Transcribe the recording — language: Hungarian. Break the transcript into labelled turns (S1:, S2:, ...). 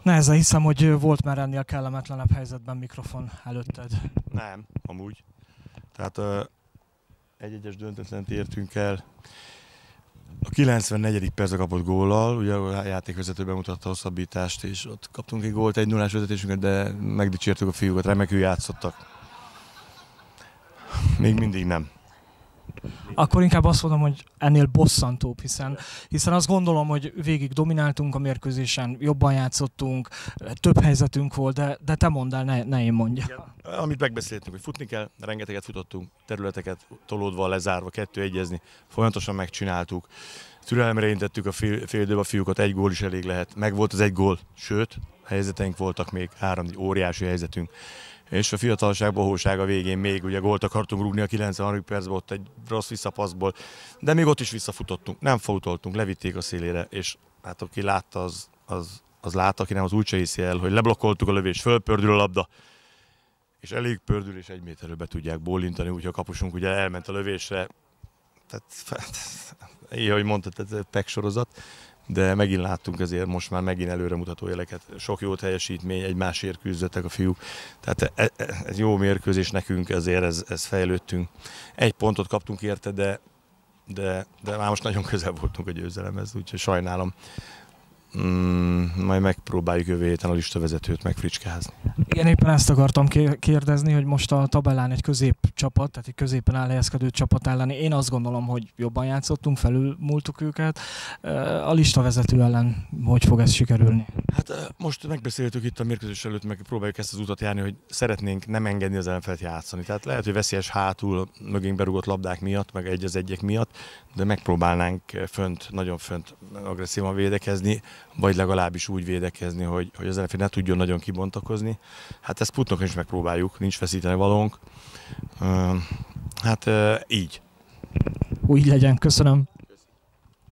S1: Nehezen hiszem, hogy volt már ennél kellemetlenebb helyzetben mikrofon előtted.
S2: Nem, amúgy. Tehát egy-egyes döntetlent értünk el. A 94. percre kapott góllal, ugye a játékvezető bemutatta a hosszabbítást, és ott kaptunk egy gólt, 1-0-ás vezetésünket, de megdicsértük a fiúkat, remekül játszottak. Még mindig nem.
S1: Akkor inkább azt mondom, hogy ennél bosszantóbb, hiszen azt gondolom, hogy végig domináltunk a mérkőzésen, jobban játszottunk, több helyzetünk volt, de te mondd el, ne én mondjam.
S2: Amit megbeszéltünk, hogy futni kell, rengeteget futottunk, területeket tolódva, lezárva, 2-1-ezni, folyamatosan megcsináltuk. Türelemre intettük a fél időben a fiúkat, egy gól is elég lehet. Meg volt az egy gól, sőt, helyzeteink voltak még, 3 óriási helyzetünk. És a fiatalság bohósága végén még ugye gólt akartunk rúgni a 93. percben, ott egy rossz visszapaszból, de még ott is visszafutottunk, nem fautoltunk, levitték a szélére, és hát aki látta, az látta, aki nem, az úgy se hiszi el, hogy leblokkoltuk a lövést, fölpördül a labda, és elég pördül, és 1 méterről be tudják bólintani, úgyhogy a kapusunk ugye elment a lövésre, tehát így, ahogy mondtad, ez PEC sorozat, de megint láttunk azért most már megint előremutató jeleket. Sok jó teljesítmény, egymásért küzdöttek a fiúk. Tehát ez jó mérkőzés nekünk, ezért ez fejlődtünk. 1 pontot kaptunk érte, de már most nagyon közel voltunk a győzelemhez, úgyhogy sajnálom. Majd megpróbáljuk jövő héten a listavezetőt megfricskázni.
S1: Igen, éppen ezt akartam kérdezni, hogy most a tabellán egy középcsapat, tehát egy középen elhelyezkedő csapat ellen én azt gondolom, hogy jobban játszottunk, felülmúltuk őket. A listavezető ellen hogy fog ez sikerülni?
S2: Hát most megbeszéltük itt a mérkőzés előtt, meg próbáljuk ezt az utat járni, hogy szeretnénk nem engedni az ellenfelet játszani. Tehát lehet, hogy veszélyes hátul mögénk berúgott labdák miatt, meg 1-1 miatt, de megpróbálnánk nagyon fönt agresszívan védekezni, vagy legalábbis úgy védekezni, hogy az ellenfél ne tudjon nagyon kibontakozni. Hát ezt Putnokon is megpróbáljuk, nincs veszíteni valónk. Hát így.
S1: Úgy legyen, köszönöm.